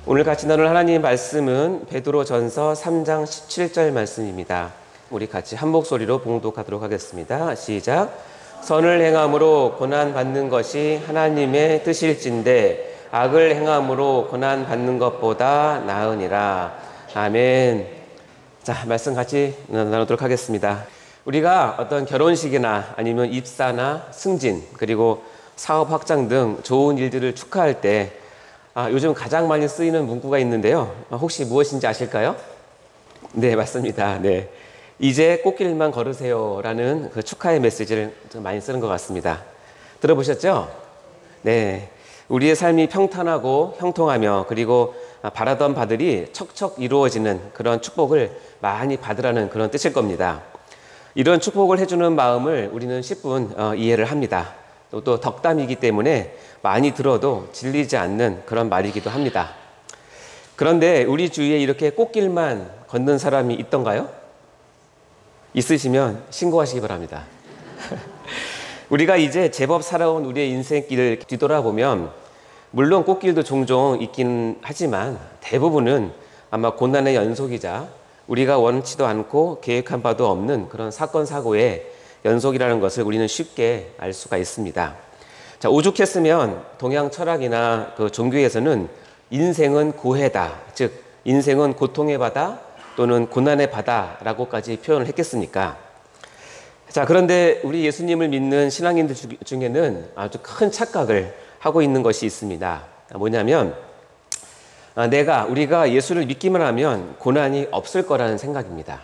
오늘 같이 나눌 하나님의 말씀은 베드로전서 3장 17절 말씀입니다. 우리 같이 한 목소리로 봉독하도록 하겠습니다. 시작. 선을 행함으로 고난받는 것이 하나님의 뜻일진데 악을 행함으로 고난받는 것보다 나으니라. 아멘. 자, 말씀 같이 나누도록 하겠습니다. 우리가 어떤 결혼식이나 아니면 입사나 승진 그리고 사업 확장 등 좋은 일들을 축하할 때 요즘 가장 많이 쓰이는 문구가 있는데요. 혹시 무엇인지 아실까요? 네, 맞습니다. 네. 이제 꽃길만 걸으세요 라는 그 축하의 메시지를 좀 많이 쓰는 것 같습니다. 들어보셨죠? 네. 우리의 삶이 평탄하고 형통하며 그리고 바라던 바들이 척척 이루어지는 그런 축복을 많이 받으라는 그런 뜻일 겁니다. 이런 축복을 해주는 마음을 우리는 10분 이해를 합니다. 또 덕담이기 때문에 많이 들어도 질리지 않는 그런 말이기도 합니다. 그런데 우리 주위에 이렇게 꽃길만 걷는 사람이 있던가요? 있으시면 신고하시기 바랍니다. 우리가 이제 제법 살아온 우리의 인생길을 뒤돌아보면 물론 꽃길도 종종 있긴 하지만 대부분은 아마 고난의 연속이자 우리가 원치도 않고 계획한 바도 없는 그런 사건 사고의 연속이라는 것을 우리는 쉽게 알 수가 있습니다. 자, 오죽했으면 동양 철학이나 그 종교에서는 인생은 고해다, 즉 인생은 고통의 바다 또는 고난의 바다라고까지 표현을 했겠습니까? 자, 그런데 우리 예수님을 믿는 신앙인들 중에는 아주 큰 착각을 하고 있는 것이 있습니다. 뭐냐면 우리가 예수를 믿기만 하면 고난이 없을 거라는 생각입니다.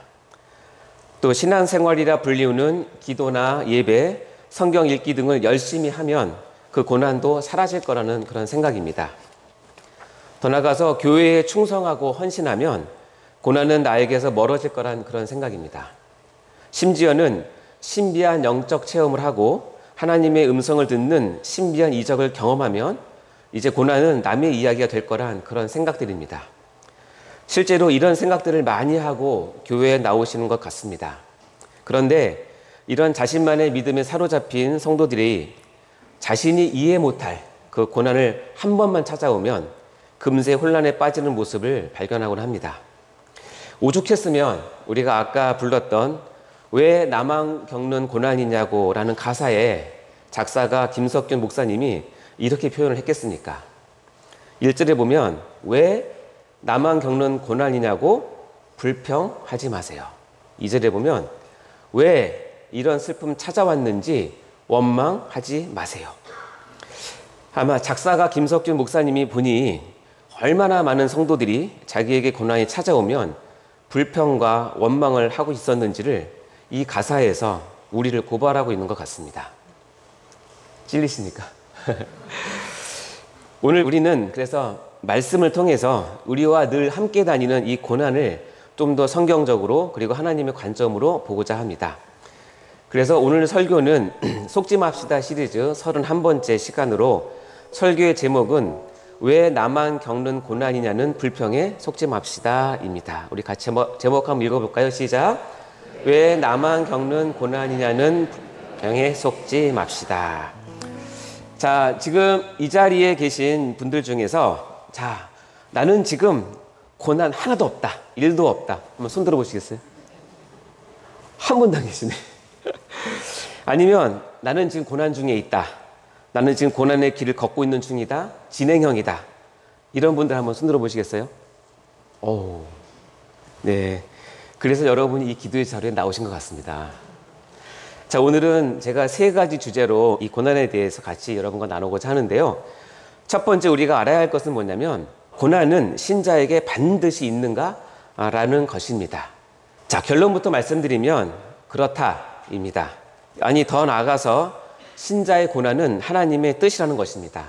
또 신앙생활이라 불리우는 기도나 예배, 성경 읽기 등을 열심히 하면 그 고난도 사라질 거라는 그런 생각입니다. 더 나아가서 교회에 충성하고 헌신하면 고난은 나에게서 멀어질 거라는 그런 생각입니다. 심지어는 신비한 영적 체험을 하고 하나님의 음성을 듣는 신비한 이적을 경험하면 이제 고난은 남의 이야기가 될 거란 그런 생각들입니다. 실제로 이런 생각들을 많이 하고 교회에 나오시는 것 같습니다. 그런데 이런 자신만의 믿음에 사로잡힌 성도들이 자신이 이해 못할 그 고난을 한 번만 찾아오면 금세 혼란에 빠지는 모습을 발견하곤 합니다. 오죽했으면 우리가 아까 불렀던 왜 나만 겪는 고난이냐고 라는 가사에 작사가 김석균 목사님이 이렇게 표현을 했겠습니까? 1절에 보면 왜 나만 겪는 고난이냐고 불평하지 마세요. 2절에 보면 왜 이런 슬픔 찾아왔는지 원망하지 마세요. 아마 작사가 김석균 목사님이 보니 얼마나 많은 성도들이 자기에게 고난이 찾아오면 불평과 원망을 하고 있었는지를 이 가사에서 우리를 고발하고 있는 것 같습니다. 찔리십니까? 오늘 우리는 그래서 말씀을 통해서 우리와 늘 함께 다니는 이 고난을 좀 더 성경적으로 그리고 하나님의 관점으로 보고자 합니다. 그래서 오늘 설교는 속지 맙시다 시리즈 31번째 시간으로 설교의 제목은 왜 나만 겪는 고난이냐는 불평에 속지 맙시다입니다. 우리 같이 제목 한번 읽어볼까요? 시작. 왜 나만 겪는 고난이냐는 불평에 속지 맙시다. 자, 지금 이 자리에 계신 분들 중에서 나는 지금 고난 하나도 없다, 일도 없다. 한번 손 들어보시겠어요? 한 분도 안 계시네. 아니면 나는 지금 고난 중에 있다. 나는 지금 고난의 길을 걷고 있는 중이다. 진행형이다. 이런 분들 한번 손 들어보시겠어요? 네. 그래서 여러분이 이 기도의 자리에 나오신 것 같습니다. 자, 오늘은 제가 3가지 주제로 이 고난에 대해서 같이 여러분과 나누고자 하는데요. 첫 번째 우리가 알아야 할 것은 뭐냐면 고난은 신자에게 반드시 있는가? 라는 것입니다. 자, 결론부터 말씀드리면 그렇다입니다. 아니, 더 나아가서 신자의 고난은 하나님의 뜻이라는 것입니다.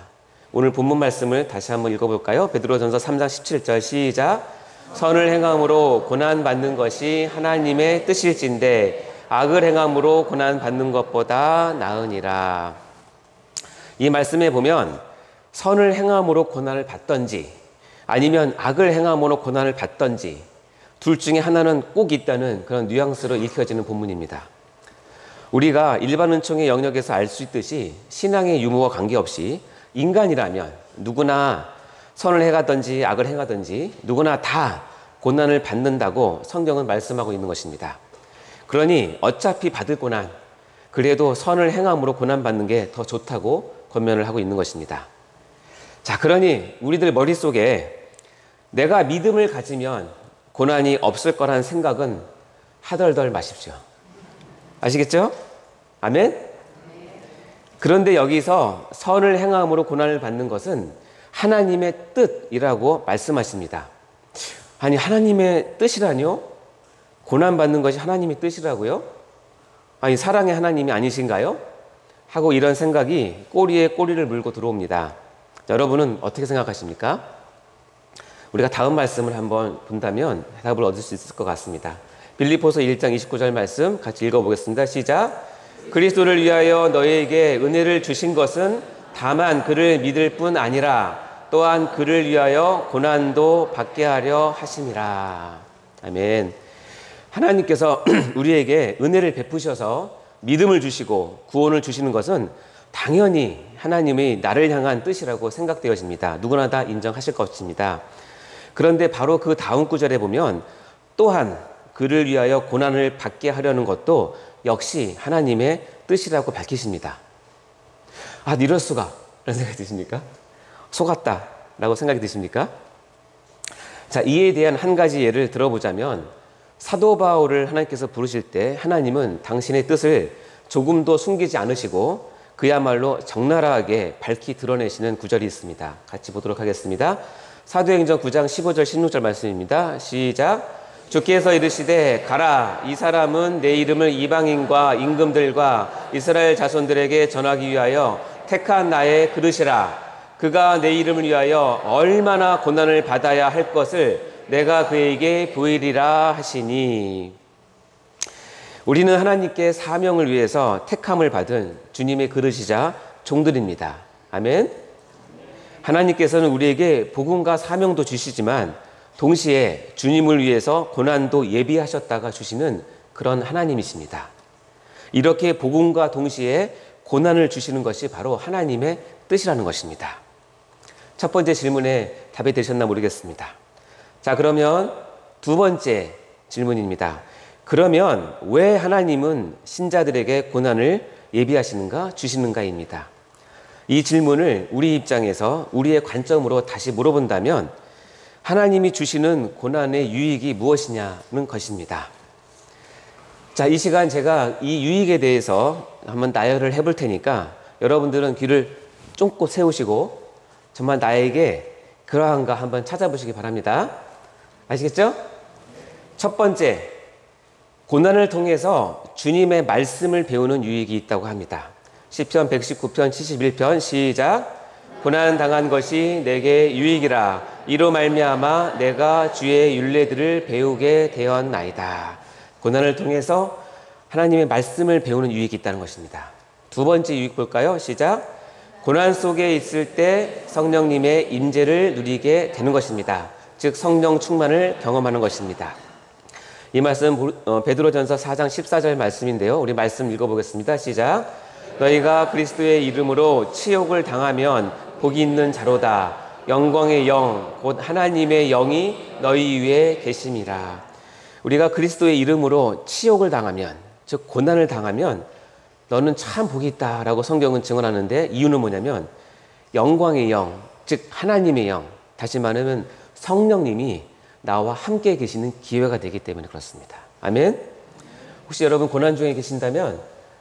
오늘 본문 말씀을 다시 한번 읽어볼까요? 베드로전서 3장 17절 시작. 선을 행함으로 고난받는 것이 하나님의 뜻일진데 악을 행함으로 고난받는 것보다 나으니라. 이 말씀에 보면 선을 행함으로 고난을 받던지 아니면 악을 행함으로 고난을 받던지 둘 중에 하나는 꼭 있다는 그런 뉘앙스로 읽혀지는 본문입니다. 우리가 일반 은총의 영역에서 알 수 있듯이 신앙의 유무와 관계없이 인간이라면 누구나 선을 행하든지 악을 행하든지 누구나 다 고난을 받는다고 성경은 말씀하고 있는 것입니다. 그러니 어차피 받을 고난, 그래도 선을 행함으로 고난받는 게 더 좋다고 권면을 하고 있는 것입니다. 자, 그러니 우리들 머릿속에 내가 믿음을 가지면 고난이 없을 거라는 생각은 하덜덜 마십시오. 아시겠죠? 아멘? 그런데 여기서 선을 행함으로 고난을 받는 것은 하나님의 뜻이라고 말씀하십니다. 아니, 하나님의 뜻이라뇨? 고난받는 것이 하나님의 뜻이라고요? 아니, 사랑의 하나님이 아니신가요? 하고 이런 생각이 꼬리에 꼬리를 물고 들어옵니다. 여러분은 어떻게 생각하십니까? 우리가 다음 말씀을 한번 본다면 답을 얻을 수 있을 것 같습니다. 빌립보서 1장 29절 말씀 같이 읽어보겠습니다. 시작. 그리스도를 위하여 너희에게 은혜를 주신 것은 다만 그를 믿을 뿐 아니라 또한 그를 위하여 고난도 받게 하려 하심이라. 아멘. 하나님께서 우리에게 은혜를 베푸셔서 믿음을 주시고 구원을 주시는 것은 당연히 하나님의 나를 향한 뜻이라고 생각되어집니다. 누구나 다 인정하실 것입니다. 그런데 바로 그 다음 구절에 보면 또한 그를 위하여 고난을 받게 하려는 것도 역시 하나님의 뜻이라고 밝히십니다. 아, 이럴 수가 라는 생각이 드십니까? 속았다 라고 생각이 드십니까? 자, 이에 대한 한 가지 예를 들어보자면 사도 바울을 하나님께서 부르실 때 하나님은 당신의 뜻을 조금도 숨기지 않으시고 그야말로 적나라하게 밝히 드러내시는 구절이 있습니다. 같이 보도록 하겠습니다. 사도행전 9장 15절 16절 말씀입니다. 시작. 주께서 이르시되 가라, 이 사람은 내 이름을 이방인과 임금들과 이스라엘 자손들에게 전하기 위하여 택한 나의 그릇이라. 그가 내 이름을 위하여 얼마나 고난을 받아야 할 것을 내가 그에게 보이리라 하시니. 우리는 하나님께 사명을 위해서 택함을 받은 주님의 그릇이자 종들입니다. 아멘. 하나님께서는 우리에게 복음과 사명도 주시지만 동시에 주님을 위해서 고난도 예비하셨다가 주시는 그런 하나님이십니다. 이렇게 복음과 동시에 고난을 주시는 것이 바로 하나님의 뜻이라는 것입니다. 첫 번째 질문에 답이 되셨나 모르겠습니다. 자, 그러면 두 번째 질문입니다. 그러면 왜 하나님은 신자들에게 고난을 예비하시는가, 주시는가입니다. 이 질문을 우리 입장에서 우리의 관점으로 다시 물어본다면 하나님이 주시는 고난의 유익이 무엇이냐는 것입니다. 자, 이 시간 제가 이 유익에 대해서 한번 나열을 해볼 테니까 여러분들은 귀를 쫑긋 세우시고 정말 나에게 그러한가 한번 찾아보시기 바랍니다. 아시겠죠? 첫 번째, 고난을 통해서 주님의 말씀을 배우는 유익이 있다고 합니다. 시편 119편 71편 시작. 고난 당한 것이 내게 유익이라. 이로 말미암아 내가 주의 율례들을 배우게 되었나이다. 고난을 통해서 하나님의 말씀을 배우는 유익이 있다는 것입니다. 두 번째 유익 볼까요? 시작. 고난 속에 있을 때 성령님의 임재를 누리게 되는 것입니다. 즉 성령 충만을 경험하는 것입니다. 이 말씀 베드로전서 4장 14절 말씀인데요. 우리 말씀 읽어보겠습니다. 시작. 너희가 그리스도의 이름으로 치욕을 당하면 복이 있는 자로다. 영광의 영 곧 하나님의 영이 너희 위에 계심이라. 우리가 그리스도의 이름으로 치욕을 당하면, 즉 고난을 당하면 너는 참 복이 있다라고 성경은 증언하는데 이유는 뭐냐면 영광의 영, 즉 하나님의 영, 다시 말하면 성령님이 나와 함께 계시는 기회가 되기 때문에 그렇습니다. 아멘. 혹시 여러분 고난 중에 계신다면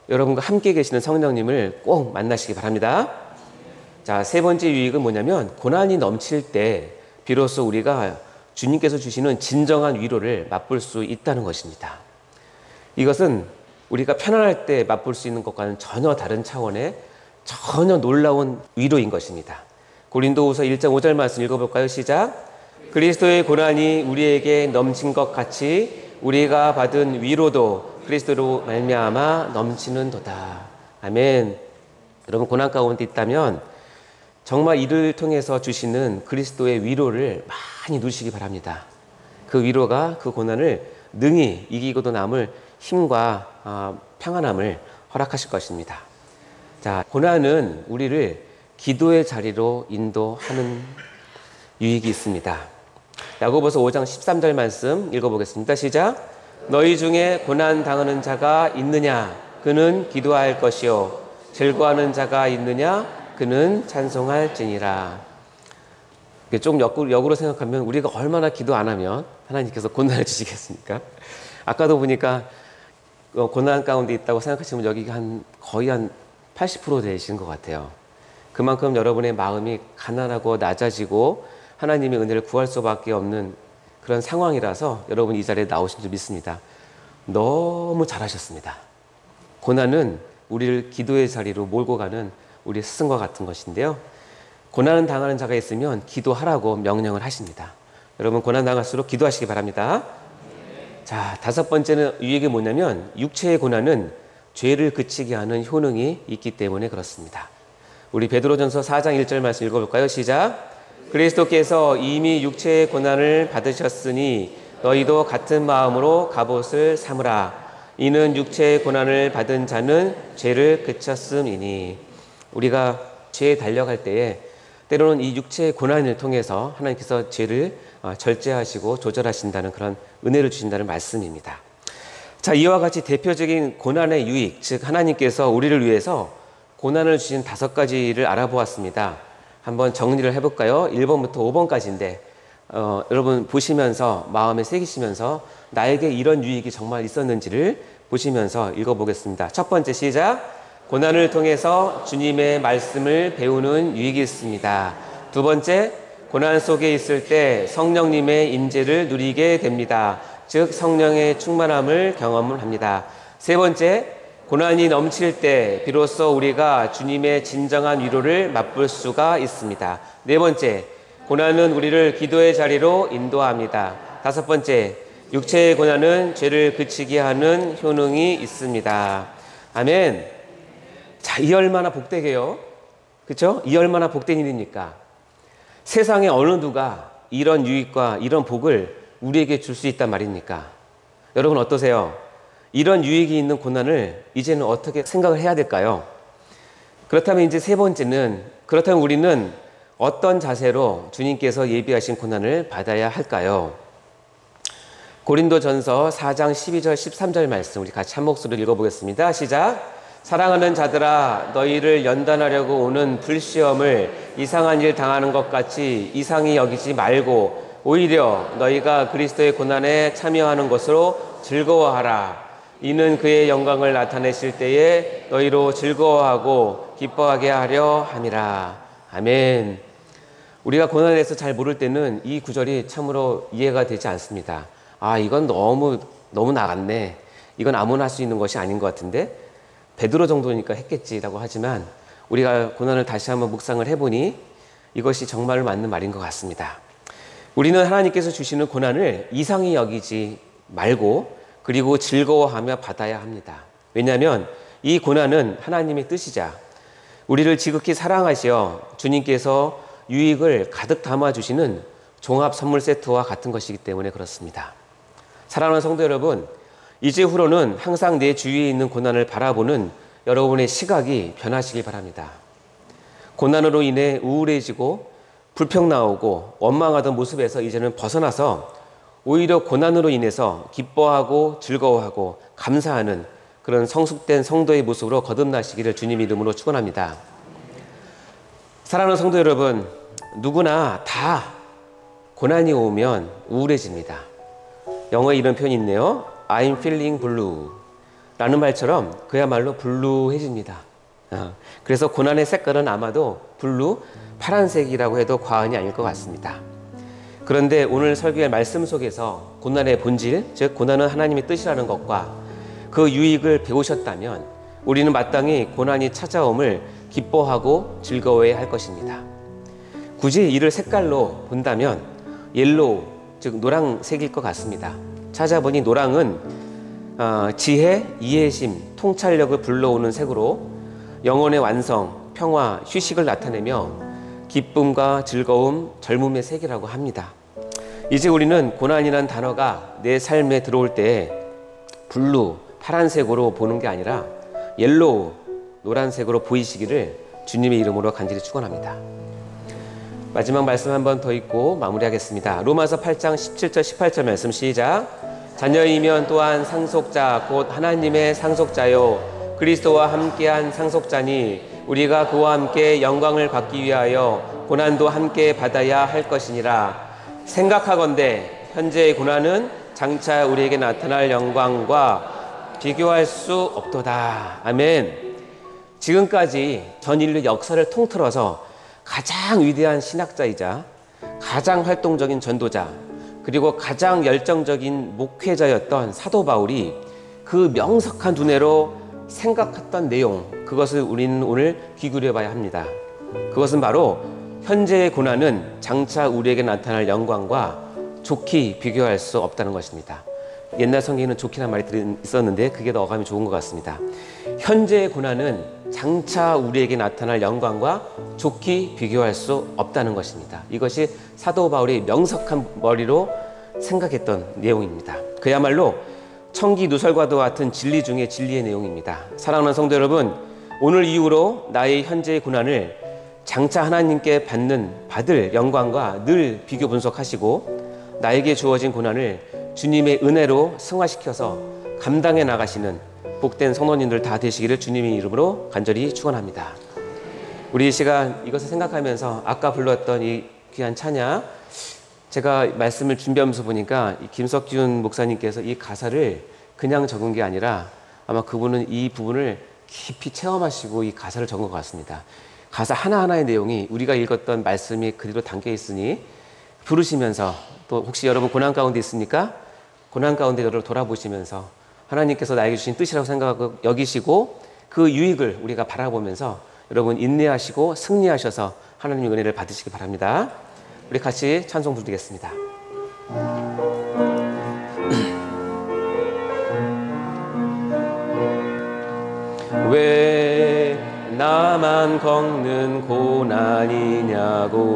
여러분과 함께 계시는 성령님을 꼭 만나시기 바랍니다. 자, 세 번째 유익은 뭐냐면 고난이 넘칠 때 비로소 우리가 주님께서 주시는 진정한 위로를 맛볼 수 있다는 것입니다. 이것은 우리가 편안할 때 맛볼 수 있는 것과는 전혀 다른 차원의 전혀 놀라운 위로인 것입니다. 고린도후서 1장 5절 말씀 읽어볼까요? 시작. 그리스도의 고난이 우리에게 넘친 것 같이 우리가 받은 위로도 그리스도로 말미암아 넘치는도다. 아멘. 여러분 고난 가운데 있다면 정말 이를 통해서 주시는 그리스도의 위로를 많이 누리시기 바랍니다. 그 위로가 그 고난을 능히 이기고도 남을 힘과 평안함을 허락하실 것입니다. 자, 고난은 우리를 기도의 자리로 인도하는 유익이 있습니다. 야고보서 5장 13절 말씀 읽어보겠습니다. 시작. 너희 중에 고난 당하는 자가 있느냐? 그는 기도할 것이요. 즐거워하는 자가 있느냐? 그는 찬송할지니라. 좀 역으로 생각하면 우리가 얼마나 기도 안 하면 하나님께서 고난을 주시겠습니까? 아까도 보니까 고난 가운데 있다고 생각하시면 여기 거의 한 80% 되시는 것 같아요. 그만큼 여러분의 마음이 가난하고 낮아지고 하나님의 은혜를 구할 수밖에 없는 그런 상황이라서 여러분 이 자리에 나오신 줄 믿습니다. 너무 잘하셨습니다. 고난은 우리를 기도의 자리로 몰고 가는 우리 스승과 같은 것인데요. 고난을 당하는 자가 있으면 기도하라고 명령을 하십니다. 여러분 고난 당할수록 기도하시기 바랍니다. 자, 5번째는 유익이 뭐냐면 육체의 고난은 죄를 그치게 하는 효능이 있기 때문에 그렇습니다. 우리 베드로전서 4장 1절 말씀 읽어볼까요? 시작. 그리스도께서 이미 육체의 고난을 받으셨으니 너희도 같은 마음으로 갑옷을 삼으라. 이는 육체의 고난을 받은 자는 죄를 그쳤음이니. 우리가 죄에 달려갈 때에 때로는 이 육체의 고난을 통해서 하나님께서 죄를 절제하시고 조절하신다는 그런 은혜를 주신다는 말씀입니다. 자, 이와 같이 대표적인 고난의 유익, 즉 하나님께서 우리를 위해서 고난을 주신 5가지를 알아보았습니다. 한번 정리를 해볼까요? 1번부터 5번까지인데 여러분 보시면서 마음에 새기시면서 나에게 이런 유익이 정말 있었는지를 보시면서 읽어보겠습니다. 첫 번째 시작. 고난을 통해서 주님의 말씀을 배우는 유익이 있습니다. 두 번째, 고난 속에 있을 때 성령님의 임재를 누리게 됩니다. 즉 성령의 충만함을 경험을 합니다. 세 번째, 고난이 넘칠 때 비로소 우리가 주님의 진정한 위로를 맛볼 수가 있습니다. 네 번째, 고난은 우리를 기도의 자리로 인도합니다. 다섯 번째, 육체의 고난은 죄를 그치게 하는 효능이 있습니다. 아멘. 자, 이 얼마나 복되게요. 그렇죠? 이 얼마나 복된 일입니까? 세상에 어느 누가 이런 유익과 이런 복을 우리에게 줄 수 있단 말입니까? 여러분 어떠세요? 이런 유익이 있는 고난을 이제는 어떻게 생각을 해야 될까요? 그렇다면 이제 세 번째는, 그렇다면 우리는 어떤 자세로 주님께서 예비하신 고난을 받아야 할까요? 고린도전서 4장 12절 13절 말씀 우리 같이 한 목소리로 읽어보겠습니다. 시작. 사랑하는 자들아, 너희를 연단하려고 오는 불시험을 이상한 일 당하는 것 같이 이상히 여기지 말고 오히려 너희가 그리스도의 고난에 참여하는 것으로 즐거워하라. 이는 그의 영광을 나타내실 때에 너희로 즐거워하고 기뻐하게 하려 함이라. 아멘. 우리가 고난에 대해서 잘 모를 때는 이 구절이 참으로 이해가 되지 않습니다. 아, 이건 너무 나갔네. 이건 아무나 할 수 있는 것이 아닌 것 같은데 베드로 정도니까 했겠지라고 하지만 우리가 고난을 다시 한번 묵상을 해보니 이것이 정말 맞는 말인 것 같습니다. 우리는 하나님께서 주시는 고난을 이상히 여기지 말고 그리고 즐거워하며 받아야 합니다. 왜냐하면 이 고난은 하나님의 뜻이자 우리를 지극히 사랑하시어 주님께서 유익을 가득 담아주시는 종합 선물 세트와 같은 것이기 때문에 그렇습니다. 사랑하는 성도 여러분, 이제 후로는 항상 내 주위에 있는 고난을 바라보는 여러분의 시각이 변하시길 바랍니다. 고난으로 인해 우울해지고 불평 나오고 원망하던 모습에서 이제는 벗어나서 오히려 고난으로 인해서 기뻐하고 즐거워하고 감사하는 그런 성숙된 성도의 모습으로 거듭나시기를 주님 이름으로 축원합니다. 사랑하는 성도 여러분, 누구나 다 고난이 오면 우울해집니다. 영어에 이런 표현이 있네요. I'm feeling blue 라는 말처럼 그야말로 블루해집니다. 그래서 고난의 색깔은 아마도 블루, 파란색이라고 해도 과언이 아닐 것 같습니다. 그런데 오늘 설교의 말씀 속에서 고난의 본질, 즉 고난은 하나님의 뜻이라는 것과 그 유익을 배우셨다면 우리는 마땅히 고난이 찾아옴을 기뻐하고 즐거워해야 할 것입니다. 굳이 이를 색깔로 본다면 옐로우, 즉 노란색일 것 같습니다. 찾아보니 노랑은 지혜, 이해심, 통찰력을 불러오는 색으로 영혼의 완성, 평화, 휴식을 나타내며 기쁨과 즐거움, 젊음의 색이라고 합니다. 이제 우리는 고난이라는 단어가 내 삶에 들어올 때 블루, 파란색으로 보는 게 아니라 옐로우, 노란색으로 보이시기를 주님의 이름으로 간절히 축원합니다. 마지막 말씀 한 번 더 읽고 마무리하겠습니다. 로마서 8장 17절 18절 말씀 시작. 자녀이면 또한 상속자 곧 하나님의 상속자요 그리스도와 함께한 상속자니 우리가 그와 함께 영광을 받기 위하여 고난도 함께 받아야 할 것이니라. 생각하건대 현재의 고난은 장차 우리에게 나타날 영광과 비교할 수 없도다. 아멘. 지금까지 전 인류 역사를 통틀어서 가장 위대한 신학자이자 가장 활동적인 전도자 그리고 가장 열정적인 목회자였던 사도 바울이 그 명석한 두뇌로 생각했던 내용, 그것을 우리는 오늘 귀구려 봐야 합니다. 그것은 바로 현재의 고난은 장차 우리에게 나타날 영광과 좋게 비교할 수 없다는 것입니다. 옛날 성경에는 좋기란 말이 있었는데 그게 더 어감이 좋은 것 같습니다. 현재의 고난은 장차 우리에게 나타날 영광과 좋게 비교할 수 없다는 것입니다. 이것이 사도 바울이 명석한 머리로 생각했던 내용입니다. 그야말로 청기 누설과도 같은 진리 중에 진리의 내용입니다. 사랑하는 성도 여러분, 오늘 이후로 나의 현재의 고난을 장차 하나님께 받을 영광과 늘 비교 분석하시고 나에게 주어진 고난을 주님의 은혜로 승화시켜서 감당해 나가시는 복된 성도님들 다 되시기를 주님의 이름으로 간절히 축원합니다. 우리 이 시간 이것을 생각하면서 아까 불렀던 이 귀한 찬양, 제가 말씀을 준비하면서 보니까 이 김석준 목사님께서 이 가사를 그냥 적은 게 아니라 아마 그분은 이 부분을 깊이 체험하시고 이 가사를 적은 것 같습니다. 가사 하나하나의 내용이 우리가 읽었던 말씀이 그대로 담겨 있으니 부르시면서, 또 혹시 여러분 고난 가운데 있습니까? 고난 가운데 여러분 돌아보시면서 하나님께서 나에게 주신 뜻이라고 생각하고 여기시고 그 유익을 우리가 바라보면서 여러분 인내하시고 승리하셔서 하나님의 은혜를 받으시기 바랍니다. 우리 같이 찬송 부르겠습니다. 왜 나만 겪는 고난이냐고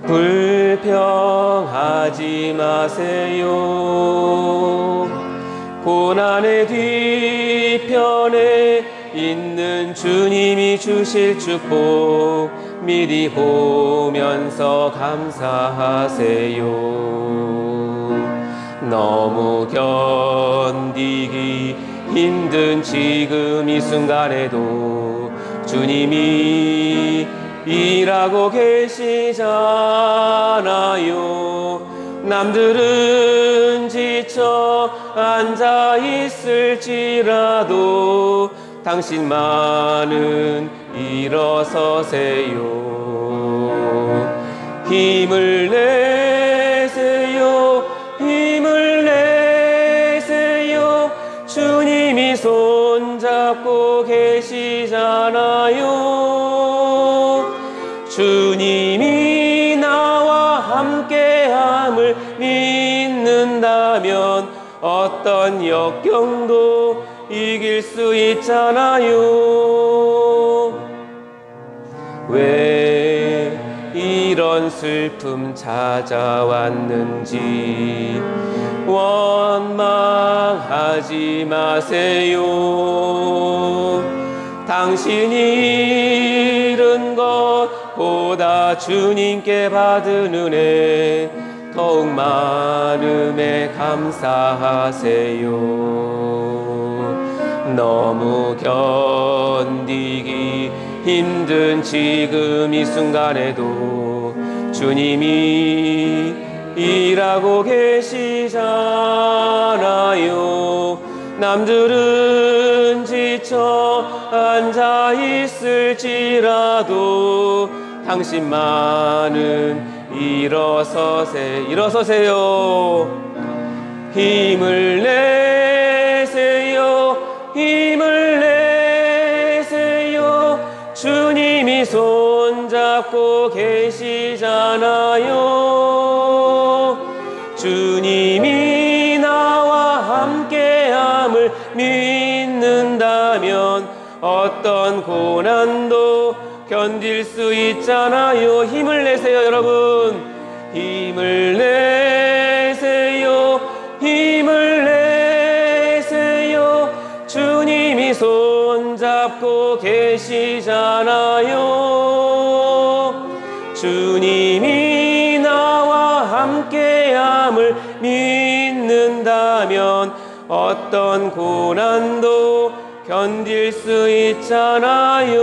불평하지 마세요. 고난의 뒤편에 있는 주님이 주실 축복 미리 보면서 감사하세요. 너무 견디기 힘든 지금 이 순간에도 주님이 일하고 계시잖아요. 남들은 지쳐 앉아 있을지라도 당신만은 일어서세요. 힘을 내세요. 힘을 내세요. 주님이 손잡고 계시잖아요. 주님이 나와 함께함을 믿는다면 어떤 역경도 이길 수 있잖아요. 왜 이런 슬픔 찾아왔는지 원망하지 마세요. 당신이 잃은 것보다 주님께 받은 은혜 더욱 많음에 감사하세요. 너무 견디기 힘든 지금 이 순간에도 주님이 일하고 계시잖아요. 남들은 지쳐 앉아 있을지라도 당신만은 일어서세요. 힘을 내세요. 힘을 내세요. 주님이 손잡고 계시잖아요. 주님이 나와 함께함을 믿는다면 어떤 고난도 견딜 수 있잖아요. 힘을 내세요, 여러분. 힘을 내세요. 힘을 내세요. 주님이 손잡고 계시잖아요. 주님이 나와 함께함을 믿는다면 어떤 고난도 견딜 수 있잖아요.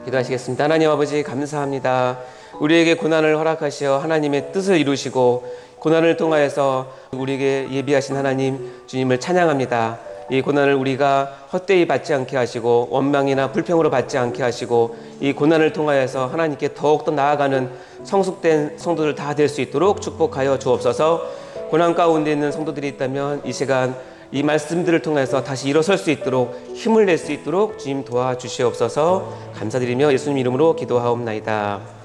기도하시겠습니다. 하나님 아버지 감사합니다. 우리에게 고난을 허락하시어 하나님의 뜻을 이루시고 고난을 통하여서 우리에게 예비하신 하나님 주님을 찬양합니다. 이 고난을 우리가 헛되이 받지 않게 하시고 원망이나 불평으로 받지 않게 하시고 이 고난을 통하여서 하나님께 더욱더 나아가는 성숙된 성도들 다 될 수 있도록 축복하여 주옵소서. 고난 가운데 있는 성도들이 있다면 이 시간 이 말씀들을 통해서 다시 일어설 수 있도록 힘을 낼 수 있도록 주님 도와주시옵소서. 감사드리며 예수님 이름으로 기도하옵나이다.